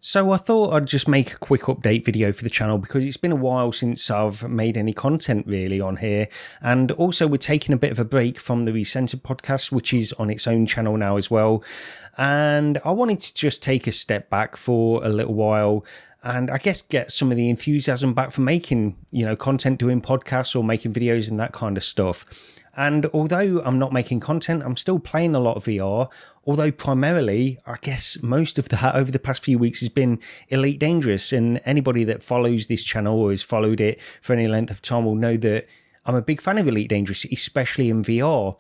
So I thought I'd just make a quick update video for the channel because it's been a while since I've made any content really on here, and also we're taking a bit of a break from the Recentered podcast, which is on its own channel now as well, and I wanted to just take a step back for a little while and I guess get some of the enthusiasm back for making, content, doing podcasts or making videos and that kind of stuff. And although I'm not making content, I'm still playing a lot of VR, although primarily, I guess most of that over the past few weeks has been Elite Dangerous. And anybody that follows this channel or has followed it for any length of time will know that I'm a big fan of Elite Dangerous, especially in VR.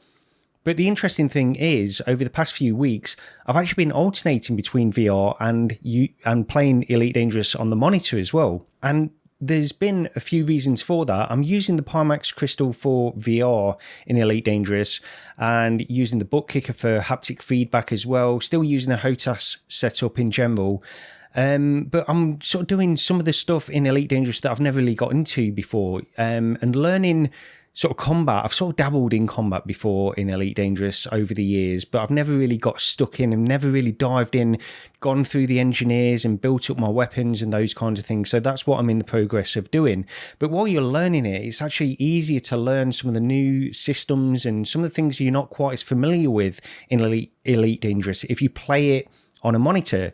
But the interesting thing is, over the past few weeks, I've actually been alternating between VR and playing Elite Dangerous on the monitor as well. And there's been a few reasons for that. I'm using the Pimax crystal for VR in Elite Dangerous and using the butt kicker for haptic feedback as well. Still using a HOTAS setup in general. But I'm sort of doing some of the stuff in Elite Dangerous that I've never really got into before, and learning sort of combat. I've sort of dabbled in combat before in Elite Dangerous over the years, but I've never really got stuck in and never really dived in, gone through the engineers and built up my weapons and those kinds of things. So that's what I'm in the progress of doing. But while you're learning it, it's actually easier to learn some of the new systems and some of the things you're not quite as familiar with in Elite Dangerous if you play it on a monitor.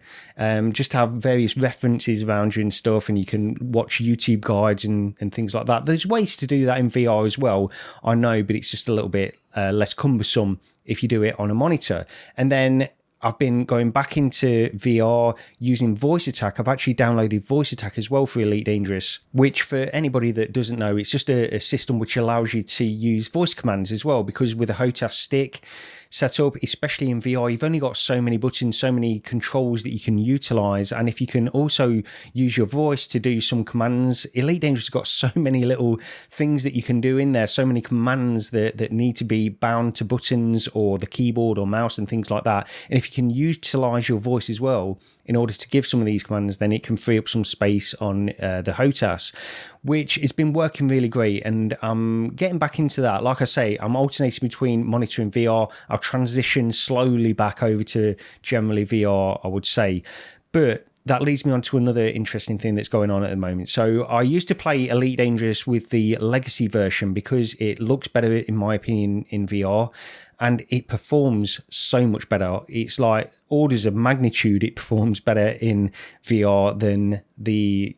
Just have various references around you and stuff, and you can watch YouTube guides and things like that. There's ways to do that in VR as well, I know, but it's just a little bit less cumbersome if you do it on a monitor. And then I've been going back into VR using Voice Attack. I've actually downloaded Voice Attack as well for Elite Dangerous, which for anybody that doesn't know, it's just a system which allows you to use voice commands as well, because with a HOTAS stick setup, especially in VR, you've only got so many buttons, so many controls that you can utilize. And if you can also use your voice to do some commands, Elite Dangerous has got so many little things that you can do in there, so many commands that need to be bound to buttons or the keyboard or mouse and things like that. And if you can utilize your voice as well in order to give some of these commands, then it can free up some space on the HOTAS, which has been working really great. And I'm getting back into that. Like I say, I'm alternating between monitor and VR. I'll transition slowly back over to generally VR, I would say. But that leads me on to another interesting thing that's going on at the moment. So I used to play Elite Dangerous with the legacy version because it looks better, in my opinion, in VR, and it performs so much better. It's like orders of magnitude it performs better in VR than the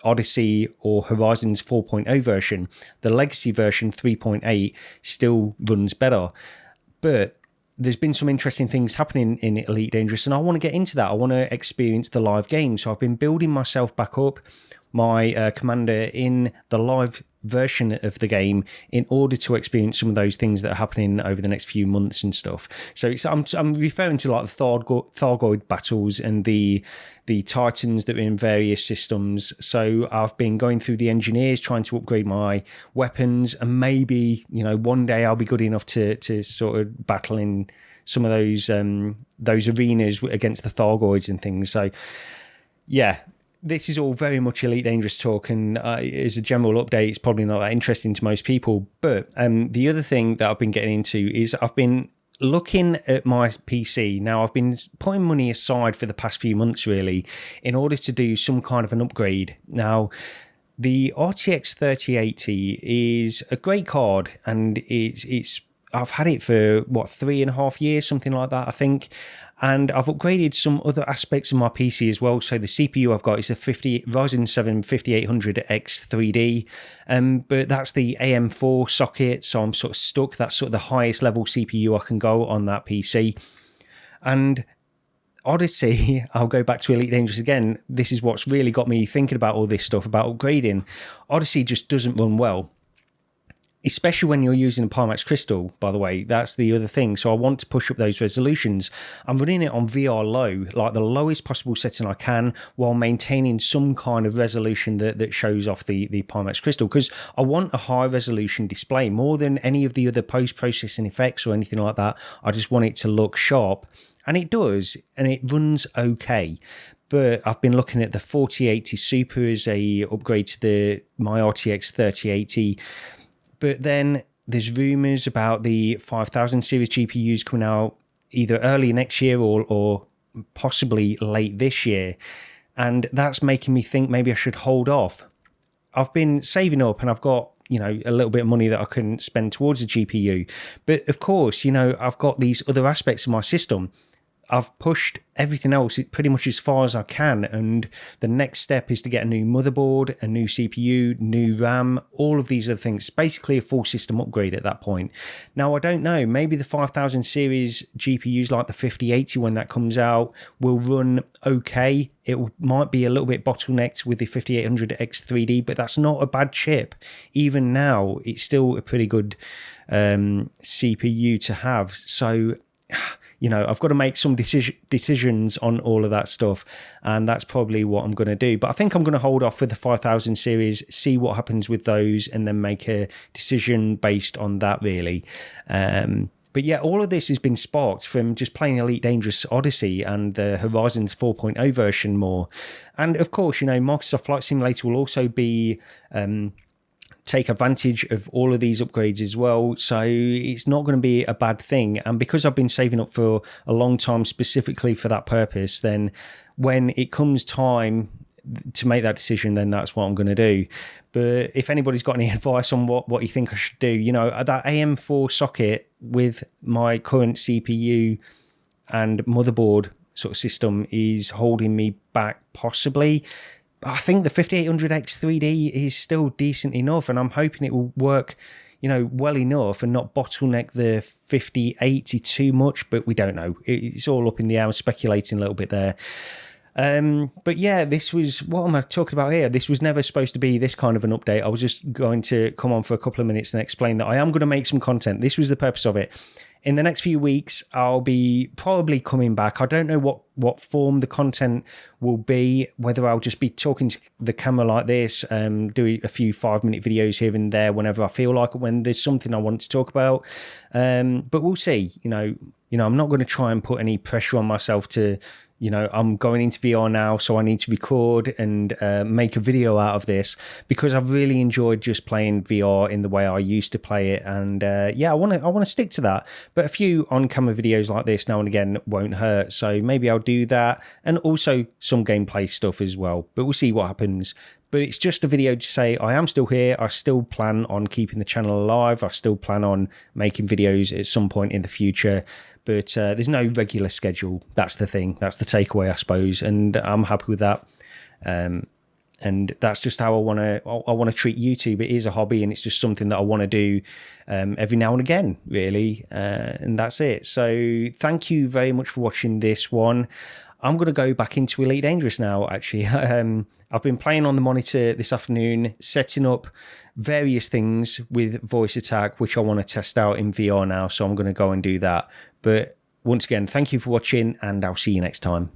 Odyssey or Horizons 4.0 version. The legacy version 3.8 still runs better. But there's been some interesting things happening in Elite Dangerous, and I want to get into that. I want to experience the live game. So I've been building myself back up, my commander, in the live version of the game in order to experience some of those things that are happening over the next few months and stuff. So I'm referring to like the Thargoid battles and the Titans that are in various systems. So I've been going through the engineers, trying to upgrade my weapons, and maybe, one day I'll be good enough to sort of battle in some of those arenas against the Thargoids and things. So yeah, this is all very much Elite Dangerous talk, and as a general update, it's probably not that interesting to most people. But the other thing that I've been getting into is I've been looking at my PC. Now, I've been putting money aside for the past few months, really, in order to do some kind of an upgrade. Now, the RTX 3080 is a great card, and it's I've had it for, 3.5 years, something like that, I think. And I've upgraded some other aspects of my PC as well. So the CPU I've got is a Ryzen 7 5800X3D, but that's the AM4 socket, so I'm sort of stuck. That's sort of the highest level CPU I can go on that PC. And Odyssey, I'll go back to Elite Dangerous again. This is what's really got me thinking about all this stuff, about upgrading. Odyssey just doesn't run well, especially when you're using a Pimax crystal, by the way. That's the other thing. So I want to push up those resolutions. I'm running it on VR low, like the lowest possible setting I can, while maintaining some kind of resolution that shows off the Pimax crystal, because I want a high resolution display more than any of the other post-processing effects or anything like that. I just want it to look sharp. And it does, and it runs okay. But I've been looking at the 4080 Super as a upgrade to my RTX 3080. But then there's rumours about the 5000 series GPUs coming out either early next year or possibly late this year. And that's making me think maybe I should hold off. I've been saving up and I've got, a little bit of money that I can spend towards a GPU. But of course, I've got these other aspects of my system. I've pushed everything else pretty much as far as I can, and the next step is to get a new motherboard, a new CPU, new RAM, all of these other things. Basically a full system upgrade at that point. Now, I don't know, maybe the 5000 series GPUs like the 5080 when that comes out will run okay. It might be a little bit bottlenecked with the 5800X3D, but that's not a bad chip. Even now, it's still a pretty good CPU to have. So I've got to make some decisions on all of that stuff, and that's probably what I'm going to do. But I think I'm going to hold off for the 5000 series, see what happens with those, and then make a decision based on that, really. But yeah, all of this has been sparked from just playing Elite Dangerous Odyssey and the Horizons 4.0 version more. And of course, Microsoft Flight Simulator will also be take advantage of all of these upgrades as well, so it's not going to be a bad thing. And because I've been saving up for a long time specifically for that purpose, then when it comes time to make that decision, then that's what I'm going to do. But if anybody's got any advice on what you think I should do, that AM4 socket with my current CPU and motherboard sort of system is holding me back possibly. I think the 5800X3D is still decent enough, and I'm hoping it will work, well enough and not bottleneck the 5080 too much, but we don't know. It's all up in the air. I'm speculating a little bit there. But yeah, this was, what am I talking about here? This was never supposed to be this kind of an update. I was just going to come on for a couple of minutes and explain that I am going to make some content. This was the purpose of it. In the next few weeks, I'll be probably coming back. I don't know what form the content will be, whether I'll just be talking to the camera like this, do a few 5-minute videos here and there whenever I feel like it, when there's something I want to talk about. But we'll see. I'm not going to try and put any pressure on myself to, I'm going into VR now, so I need to record and make a video out of this, because I've really enjoyed just playing VR in the way I used to play it. And I want to stick to that. But a few on-camera videos like this now and again won't hurt. So maybe I'll do that, and also some gameplay stuff as well. But we'll see what happens. But it's just a video to say I am still here. I still plan on keeping the channel alive. I still plan on making videos at some point in the future. But there's no regular schedule. That's the thing. That's the takeaway, I suppose. And I'm happy with that. And that's just how I want to treat YouTube. It is a hobby, and it's just something that I want to do every now and again, really. And that's it. So thank you very much for watching this one. I'm going to go back into Elite Dangerous now, actually. I've been playing on the monitor this afternoon, setting up various things with voice attack, which I want to test out in VR now. So I'm going to go and do that. But once again, thank you for watching, and I'll see you next time.